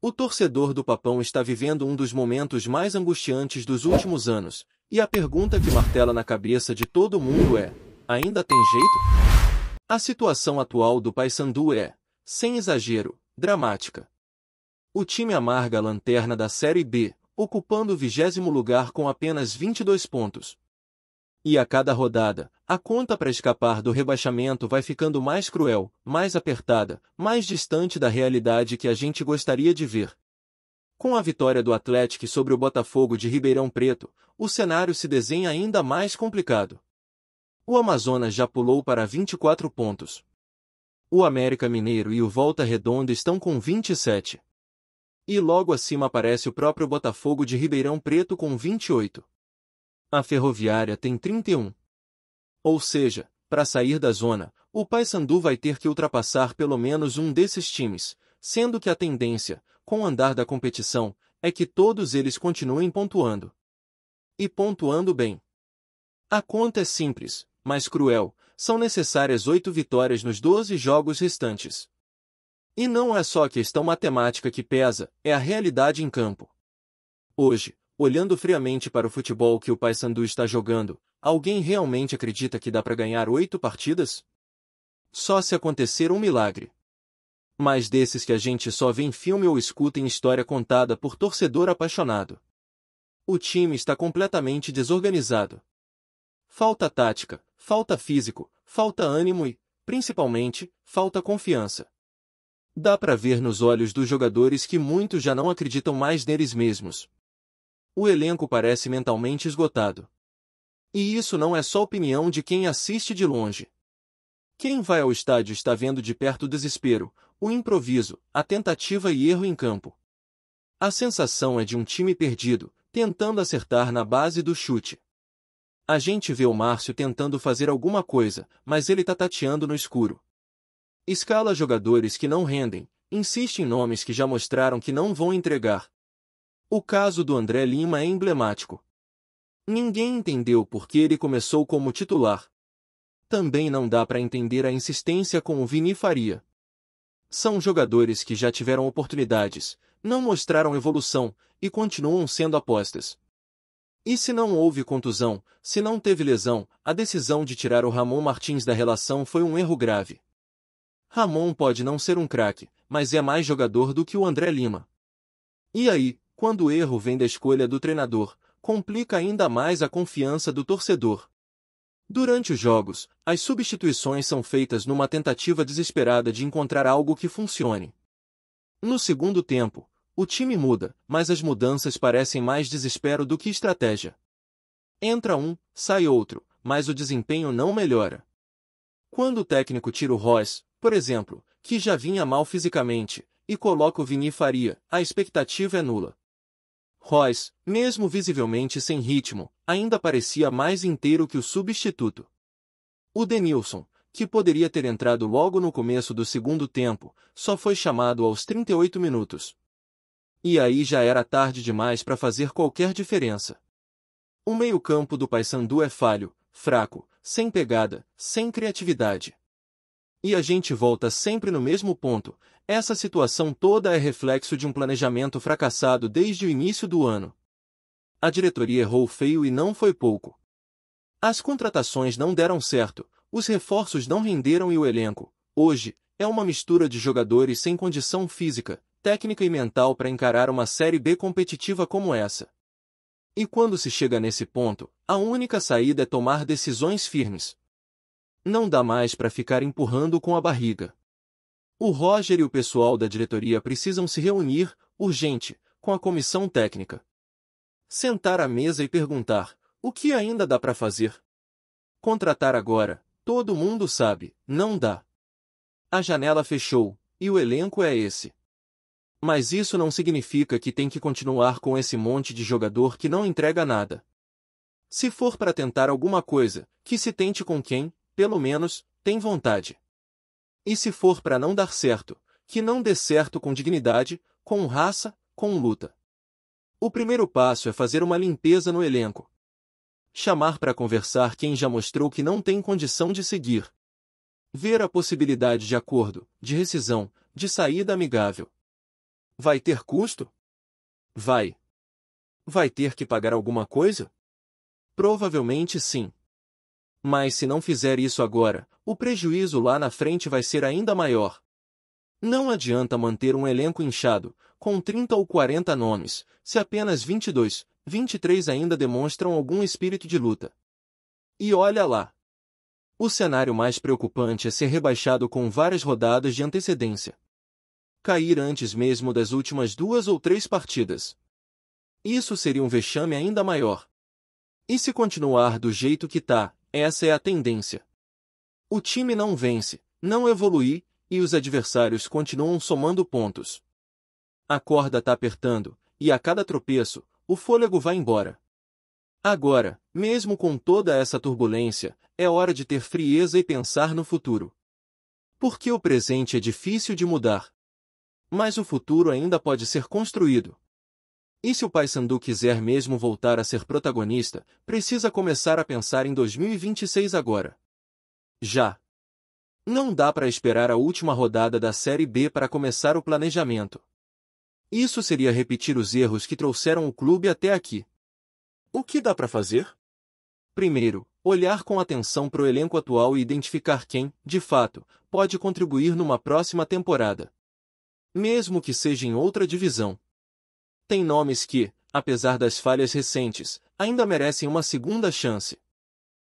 O torcedor do Papão está vivendo um dos momentos mais angustiantes dos últimos anos, e a pergunta que martela na cabeça de todo mundo é: ainda tem jeito? A situação atual do Paysandu é, sem exagero, dramática. O time amarga a lanterna da Série B, ocupando o 20º lugar com apenas 22 pontos. E a cada rodada, a conta para escapar do rebaixamento vai ficando mais cruel, mais apertada, mais distante da realidade que a gente gostaria de ver. Com a vitória do Atlético sobre o Botafogo de Ribeirão Preto, o cenário se desenha ainda mais complicado. O Amazonas já pulou para 24 pontos. O América Mineiro e o Volta Redonda estão com 27. E logo acima aparece o próprio Botafogo de Ribeirão Preto com 28. A Ferroviária tem 31. Ou seja, para sair da zona, o Paysandu vai ter que ultrapassar pelo menos um desses times, sendo que a tendência, com o andar da competição, é que todos eles continuem pontuando. E pontuando bem. A conta é simples, mas cruel, são necessárias 8 vitórias nos 12 jogos restantes. E não é só a questão matemática que pesa, é a realidade em campo. Hoje, olhando friamente para o futebol que o Paysandu está jogando, alguém realmente acredita que dá para ganhar 8 partidas? Só se acontecer um milagre. Mas desses que a gente só vê em filme ou escuta em história contada por torcedor apaixonado. O time está completamente desorganizado. Falta tática, falta físico, falta ânimo e, principalmente, falta confiança. Dá para ver nos olhos dos jogadores que muitos já não acreditam mais neles mesmos. O elenco parece mentalmente esgotado. E isso não é só opinião de quem assiste de longe. Quem vai ao estádio está vendo de perto o desespero, o improviso, a tentativa e erro em campo. A sensação é de um time perdido, tentando acertar na base do chute. A gente vê o Márcio tentando fazer alguma coisa, mas ele tá tateando no escuro. Escala jogadores que não rendem, insiste em nomes que já mostraram que não vão entregar. O caso do André Lima é emblemático. Ninguém entendeu por que ele começou como titular. Também não dá para entender a insistência com o Vini Faria. São jogadores que já tiveram oportunidades, não mostraram evolução, e continuam sendo apostas. E se não houve contusão, se não teve lesão, a decisão de tirar o Ramon Martins da relação foi um erro grave. Ramon pode não ser um craque, mas é mais jogador do que o André Lima. E aí, quando o erro vem da escolha do treinador, complica ainda mais a confiança do torcedor. Durante os jogos, as substituições são feitas numa tentativa desesperada de encontrar algo que funcione. No segundo tempo, o time muda, mas as mudanças parecem mais desespero do que estratégia. Entra um, sai outro, mas o desempenho não melhora. Quando o técnico tira o Royce, por exemplo, que já vinha mal fisicamente, e coloca o Vini Faria, a expectativa é nula. Royce, mesmo visivelmente sem ritmo, ainda parecia mais inteiro que o substituto. O Denilson, que poderia ter entrado logo no começo do segundo tempo, só foi chamado aos 38 minutos. E aí já era tarde demais para fazer qualquer diferença. O meio-campo do Paysandu é falho, fraco, sem pegada, sem criatividade. E a gente volta sempre no mesmo ponto. Essa situação toda é reflexo de um planejamento fracassado desde o início do ano. A diretoria errou feio e não foi pouco. As contratações não deram certo, os reforços não renderam e o elenco, hoje, é uma mistura de jogadores sem condição física, técnica e mental para encarar uma Série B competitiva como essa. E quando se chega nesse ponto, a única saída é tomar decisões firmes. Não dá mais para ficar empurrando com a barriga. O Roger e o pessoal da diretoria precisam se reunir, urgente, com a comissão técnica. Sentar à mesa e perguntar, o que ainda dá para fazer? Contratar agora, todo mundo sabe, não dá. A janela fechou, e o elenco é esse. Mas isso não significa que tem que continuar com esse monte de jogador que não entrega nada. Se for para tentar alguma coisa, que se tente com quem, pelo menos, tem vontade. E se for para não dar certo, que não dê certo com dignidade, com raça, com luta. O primeiro passo é fazer uma limpeza no elenco. Chamar para conversar quem já mostrou que não tem condição de seguir. Ver a possibilidade de acordo, de rescisão, de saída amigável. Vai ter custo? Vai. Vai ter que pagar alguma coisa? Provavelmente sim. Mas se não fizer isso agora, o prejuízo lá na frente vai ser ainda maior. Não adianta manter um elenco inchado, com 30 ou 40 nomes, se apenas 22, 23 ainda demonstram algum espírito de luta. E olha lá. O cenário mais preocupante é ser rebaixado com várias rodadas de antecedência. Cair antes mesmo das últimas 2 ou 3 partidas. Isso seria um vexame ainda maior. E se continuar do jeito que tá, essa é a tendência. O time não vence, não evolui, e os adversários continuam somando pontos. A corda tá apertando, e a cada tropeço, o fôlego vai embora. Agora, mesmo com toda essa turbulência, é hora de ter frieza e pensar no futuro. Porque o presente é difícil de mudar. Mas o futuro ainda pode ser construído. E se o Paysandu quiser mesmo voltar a ser protagonista, precisa começar a pensar em 2026 agora. Já. Não dá para esperar a última rodada da Série B para começar o planejamento. Isso seria repetir os erros que trouxeram o clube até aqui. O que dá para fazer? Primeiro, olhar com atenção para o elenco atual e identificar quem, de fato, pode contribuir numa próxima temporada. Mesmo que seja em outra divisão. Tem nomes que, apesar das falhas recentes, ainda merecem uma segunda chance.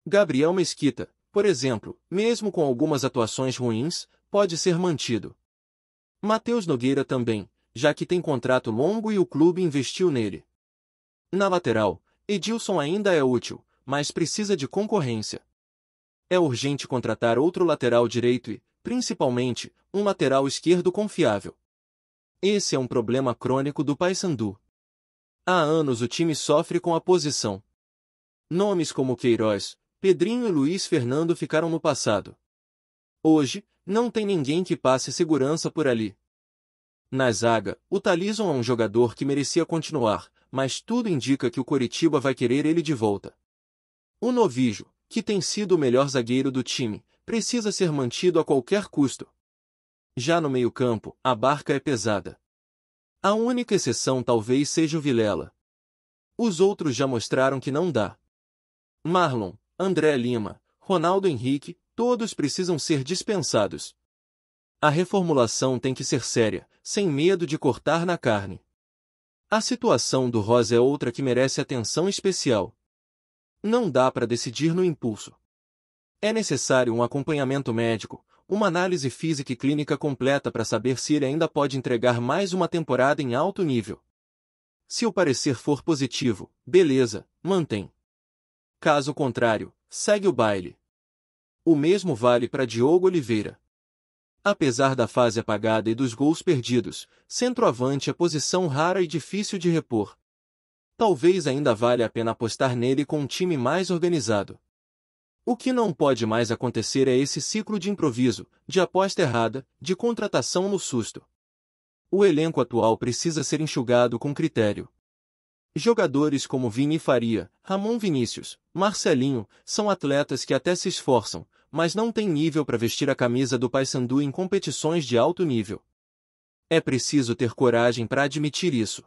Gabriel Mesquita, por exemplo, mesmo com algumas atuações ruins, pode ser mantido. Matheus Nogueira também, já que tem contrato longo e o clube investiu nele. Na lateral, Edilson ainda é útil, mas precisa de concorrência. É urgente contratar outro lateral direito e, principalmente, um lateral esquerdo confiável. Esse é um problema crônico do Paysandu. Há anos o time sofre com a posição. Nomes como Queiroz, Pedrinho e Luiz Fernando ficaram no passado. Hoje, não tem ninguém que passe segurança por ali. Na zaga, o Talisson é um jogador que merecia continuar, mas tudo indica que o Coritiba vai querer ele de volta. O Novijo, que tem sido o melhor zagueiro do time, precisa ser mantido a qualquer custo. Já no meio-campo, a barca é pesada. A única exceção talvez seja o Vilela. Os outros já mostraram que não dá. Marlon, André Lima, Ronaldo Henrique, todos precisam ser dispensados. A reformulação tem que ser séria, sem medo de cortar na carne. A situação do Rosa é outra que merece atenção especial. Não dá para decidir no impulso. É necessário um acompanhamento médico, uma análise física e clínica completa para saber se ele ainda pode entregar mais uma temporada em alto nível. Se o parecer for positivo, beleza, mantém. Caso contrário, segue o baile. O mesmo vale para Diogo Oliveira. Apesar da fase apagada e dos gols perdidos, centroavante é posição rara e difícil de repor. Talvez ainda valha a pena apostar nele com um time mais organizado. O que não pode mais acontecer é esse ciclo de improviso, de aposta errada, de contratação no susto. O elenco atual precisa ser enxugado com critério. Jogadores como Vini Faria, Ramon Vinícius, Marcelinho, são atletas que até se esforçam, mas não têm nível para vestir a camisa do Paysandu em competições de alto nível. É preciso ter coragem para admitir isso.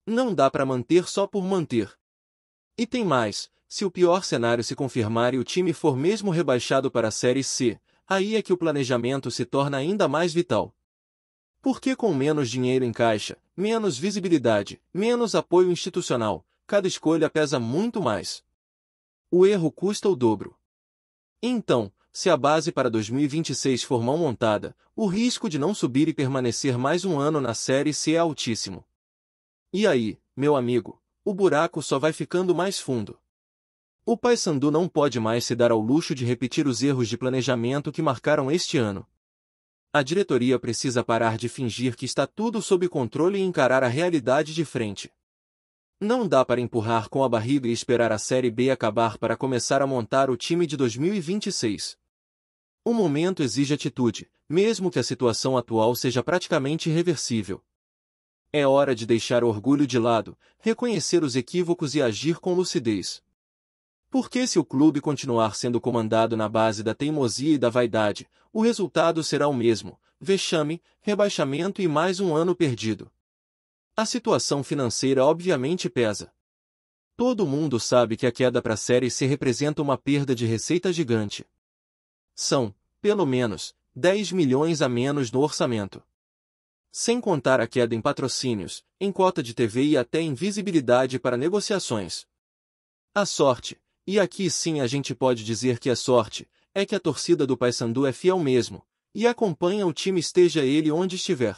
Não dá para manter só por manter. E tem mais. Se o pior cenário se confirmar e o time for mesmo rebaixado para a Série C, aí é que o planejamento se torna ainda mais vital. Porque com menos dinheiro em caixa, menos visibilidade, menos apoio institucional, cada escolha pesa muito mais. O erro custa o dobro. Então, se a base para 2026 for mal montada, o risco de não subir e permanecer mais um ano na Série C é altíssimo. E aí, meu amigo, o buraco só vai ficando mais fundo. O Paysandu não pode mais se dar ao luxo de repetir os erros de planejamento que marcaram este ano. A diretoria precisa parar de fingir que está tudo sob controle e encarar a realidade de frente. Não dá para empurrar com a barriga e esperar a Série B acabar para começar a montar o time de 2026. O momento exige atitude, mesmo que a situação atual seja praticamente irreversível. É hora de deixar o orgulho de lado, reconhecer os equívocos e agir com lucidez. Porque se o clube continuar sendo comandado na base da teimosia e da vaidade, o resultado será o mesmo: vexame, rebaixamento e mais um ano perdido. A situação financeira obviamente pesa. Todo mundo sabe que a queda para a Série C representa uma perda de receita gigante. São, pelo menos, 10 milhões a menos no orçamento. Sem contar a queda em patrocínios, em cota de TV e até em visibilidade para negociações. A sorte, e aqui sim a gente pode dizer que é sorte, é que a torcida do Paysandu é fiel mesmo, e acompanha o time esteja ele onde estiver.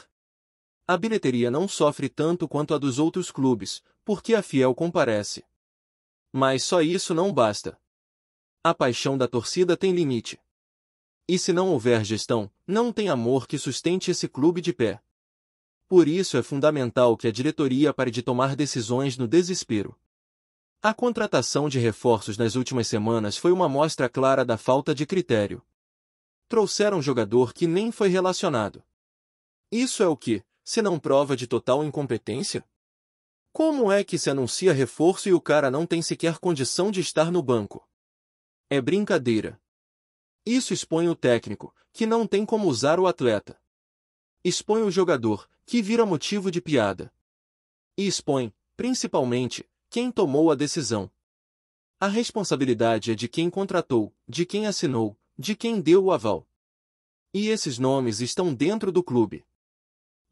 A bilheteria não sofre tanto quanto a dos outros clubes, porque a fiel comparece. Mas só isso não basta. A paixão da torcida tem limite. E se não houver gestão, não tem amor que sustente esse clube de pé. Por isso é fundamental que a diretoria pare de tomar decisões no desespero. A contratação de reforços nas últimas semanas foi uma mostra clara da falta de critério. Trouxeram um jogador que nem foi relacionado. Isso é o que, se não prova de total incompetência? Como é que se anuncia reforço e o cara não tem sequer condição de estar no banco? É brincadeira. Isso expõe o técnico, que não tem como usar o atleta. Expõe o jogador, que vira motivo de piada. E expõe, principalmente, quem tomou a decisão. A responsabilidade é de quem contratou, de quem assinou, de quem deu o aval. E esses nomes estão dentro do clube.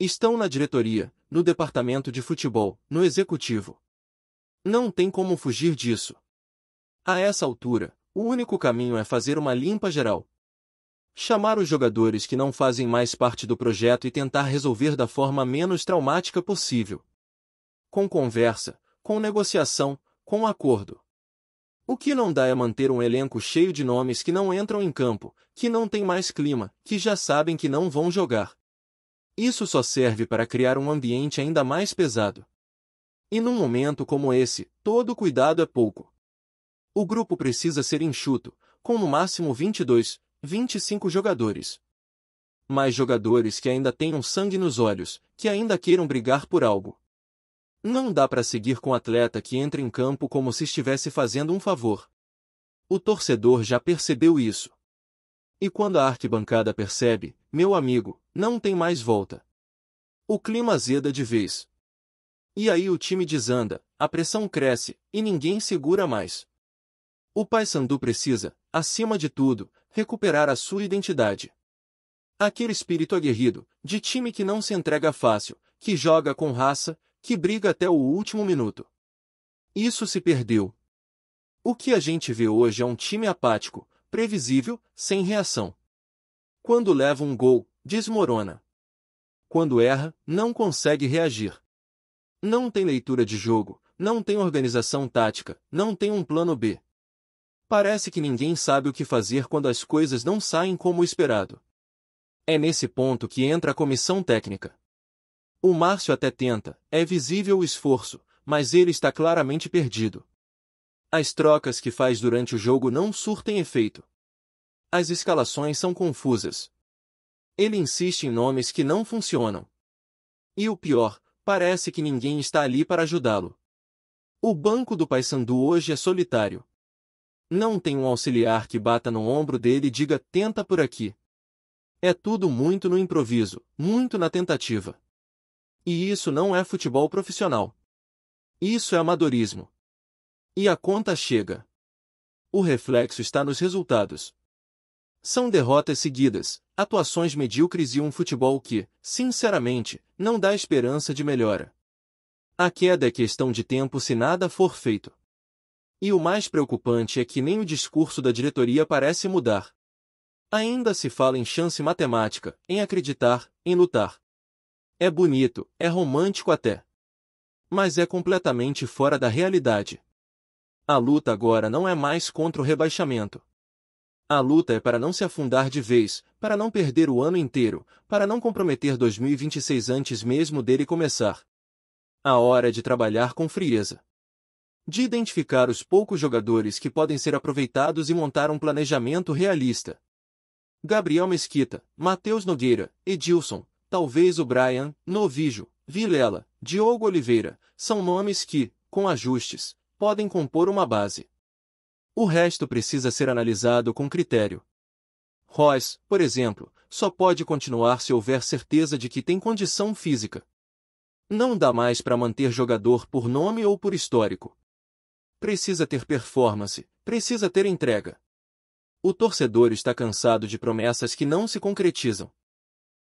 Estão na diretoria, no departamento de futebol, no executivo. Não tem como fugir disso. A essa altura, o único caminho é fazer uma limpa geral. Chamar os jogadores que não fazem mais parte do projeto e tentar resolver da forma menos traumática possível. Com conversa, com negociação, com acordo. O que não dá é manter um elenco cheio de nomes que não entram em campo, que não tem mais clima, que já sabem que não vão jogar. Isso só serve para criar um ambiente ainda mais pesado. E num momento como esse, todo cuidado é pouco. O grupo precisa ser enxuto, com no máximo 22, 25 jogadores. Mais jogadores que ainda tenham sangue nos olhos, que ainda queiram brigar por algo. Não dá para seguir com atleta que entra em campo como se estivesse fazendo um favor. O torcedor já percebeu isso. E quando a arquibancada percebe, meu amigo, não tem mais volta. O clima azeda de vez. E aí o time desanda, a pressão cresce, e ninguém segura mais. O Paysandu precisa, acima de tudo, recuperar a sua identidade. Aquele espírito aguerrido, de time que não se entrega fácil, que joga com raça, que briga até o último minuto. Isso se perdeu. O que a gente vê hoje é um time apático, previsível, sem reação. Quando leva um gol, desmorona. Quando erra, não consegue reagir. Não tem leitura de jogo, não tem organização tática, não tem um plano B. Parece que ninguém sabe o que fazer quando as coisas não saem como esperado. É nesse ponto que entra a comissão técnica. O Márcio até tenta, é visível o esforço, mas ele está claramente perdido. As trocas que faz durante o jogo não surtem efeito. As escalações são confusas. Ele insiste em nomes que não funcionam. E o pior, parece que ninguém está ali para ajudá-lo. O banco do Paysandu hoje é solitário. Não tem um auxiliar que bata no ombro dele e diga tenta por aqui. É tudo muito no improviso, muito na tentativa. E isso não é futebol profissional. Isso é amadorismo. E a conta chega. O reflexo está nos resultados. São derrotas seguidas, atuações medíocres e um futebol que, sinceramente, não dá esperança de melhora. A queda é questão de tempo se nada for feito. E o mais preocupante é que nem o discurso da diretoria parece mudar. Ainda se fala em chance matemática, em acreditar, em lutar. É bonito, é romântico até. Mas é completamente fora da realidade. A luta agora não é mais contra o rebaixamento. A luta é para não se afundar de vez, para não perder o ano inteiro, para não comprometer 2026 antes mesmo dele começar. A hora é de trabalhar com frieza. De identificar os poucos jogadores que podem ser aproveitados e montar um planejamento realista. Gabriel Mesquita, Matheus Nogueira, Edilson, talvez o Brian, Novijo, Vilela, Diogo Oliveira, são nomes que, com ajustes, podem compor uma base. O resto precisa ser analisado com critério. Royce, por exemplo, só pode continuar se houver certeza de que tem condição física. Não dá mais para manter jogador por nome ou por histórico. Precisa ter performance, precisa ter entrega. O torcedor está cansado de promessas que não se concretizam.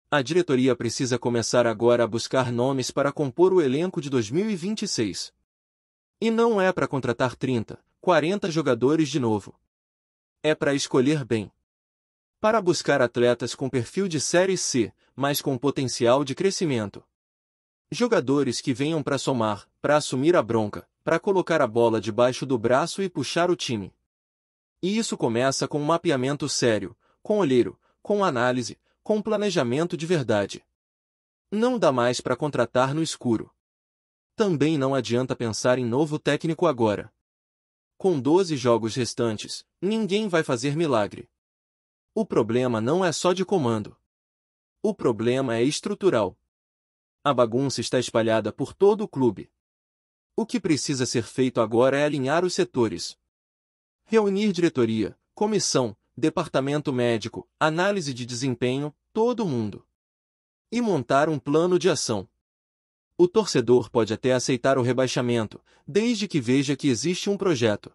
A diretoria precisa começar agora a buscar nomes para compor o elenco de 2026. E não é para contratar 30, 40 jogadores de novo. É para escolher bem. Para buscar atletas com perfil de Série C, mas com potencial de crescimento. Jogadores que venham para somar, para assumir a bronca, para colocar a bola debaixo do braço e puxar o time. E isso começa com um mapeamento sério, com olheiro, com análise, com planejamento de verdade. Não dá mais para contratar no escuro. Também não adianta pensar em novo técnico agora. Com 12 jogos restantes, ninguém vai fazer milagre. O problema não é só de comando. O problema é estrutural. A bagunça está espalhada por todo o clube. O que precisa ser feito agora é alinhar os setores. Reunir diretoria, comissão, departamento médico, análise de desempenho, todo mundo. E montar um plano de ação. O torcedor pode até aceitar o rebaixamento, desde que veja que existe um projeto.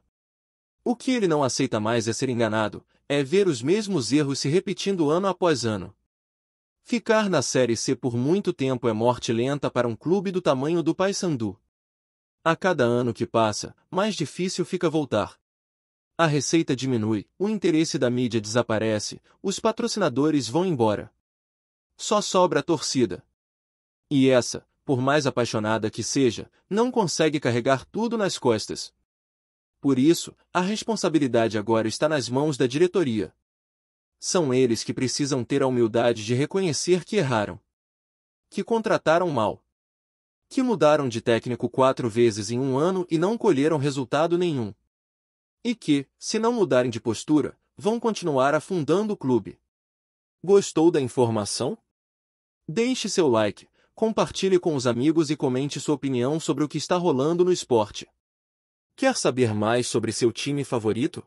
O que ele não aceita mais é ser enganado, é ver os mesmos erros se repetindo ano após ano. Ficar na Série C por muito tempo é morte lenta para um clube do tamanho do Paysandu. A cada ano que passa, mais difícil fica voltar. A receita diminui, o interesse da mídia desaparece, os patrocinadores vão embora. Só sobra a torcida. E essa, por mais apaixonada que seja, não consegue carregar tudo nas costas. Por isso, a responsabilidade agora está nas mãos da diretoria. São eles que precisam ter a humildade de reconhecer que erraram. Que contrataram mal. Que mudaram de técnico 4 vezes em um ano e não colheram resultado nenhum. E que, se não mudarem de postura, vão continuar afundando o clube. Gostou da informação? Deixe seu like, compartilhe com os amigos e comente sua opinião sobre o que está rolando no esporte. Quer saber mais sobre seu time favorito?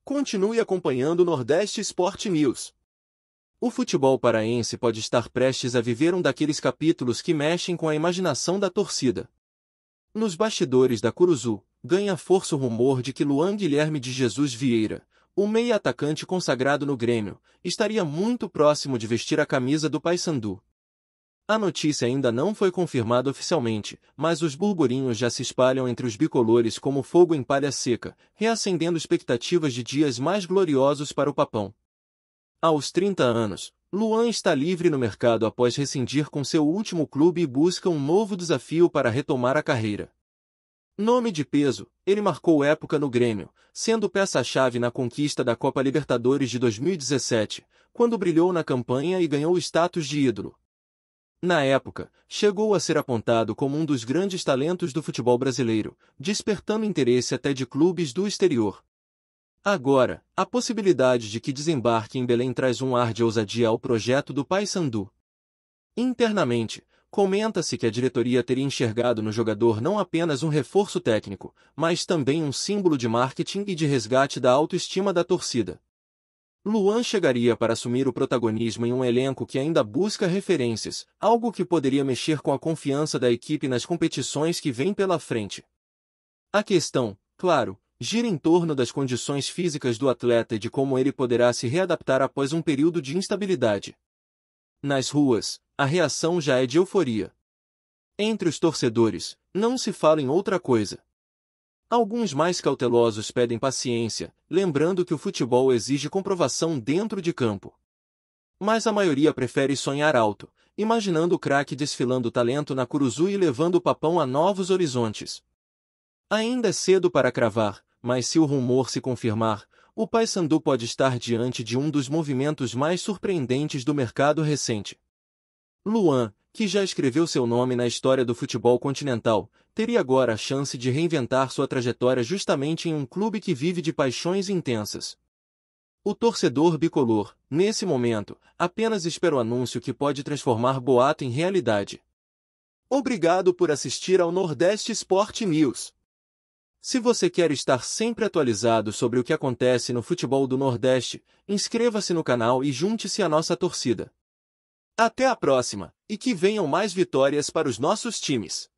Continue acompanhando o Nordeste Sport News. O futebol paraense pode estar prestes a viver um daqueles capítulos que mexem com a imaginação da torcida. Nos bastidores da Curuzu, ganha força o rumor de que Luan Guilherme de Jesus Vieira, o meia-atacante consagrado no Grêmio, estaria muito próximo de vestir a camisa do Paysandu. A notícia ainda não foi confirmada oficialmente, mas os burburinhos já se espalham entre os bicolores como fogo em palha seca, reacendendo expectativas de dias mais gloriosos para o Papão. Aos 30 anos, Luan está livre no mercado após rescindir com seu último clube e busca um novo desafio para retomar a carreira. Nome de peso, ele marcou época no Grêmio, sendo peça-chave na conquista da Copa Libertadores de 2017, quando brilhou na campanha e ganhou o status de ídolo. Na época, chegou a ser apontado como um dos grandes talentos do futebol brasileiro, despertando interesse até de clubes do exterior. Agora, a possibilidade de que desembarque em Belém traz um ar de ousadia ao projeto do Paysandu. Internamente, comenta-se que a diretoria teria enxergado no jogador não apenas um reforço técnico, mas também um símbolo de marketing e de resgate da autoestima da torcida. Luan chegaria para assumir o protagonismo em um elenco que ainda busca referências, algo que poderia mexer com a confiança da equipe nas competições que vêm pela frente. A questão, claro, gira em torno das condições físicas do atleta e de como ele poderá se readaptar após um período de instabilidade. Nas ruas, a reação já é de euforia. Entre os torcedores, não se fala em outra coisa. Alguns mais cautelosos pedem paciência, lembrando que o futebol exige comprovação dentro de campo. Mas a maioria prefere sonhar alto, imaginando o craque desfilando talento na Curuzu e levando o Papão a novos horizontes. Ainda é cedo para cravar, mas se o rumor se confirmar, o Paysandu pode estar diante de um dos movimentos mais surpreendentes do mercado recente. Luan, que já escreveu seu nome na história do futebol continental, teria agora a chance de reinventar sua trajetória justamente em um clube que vive de paixões intensas. O torcedor bicolor, nesse momento, apenas espera o anúncio que pode transformar boato em realidade. Obrigado por assistir ao Nordeste Sport News. Se você quer estar sempre atualizado sobre o que acontece no futebol do Nordeste, inscreva-se no canal e junte-se à nossa torcida. Até a próxima, e que venham mais vitórias para os nossos times!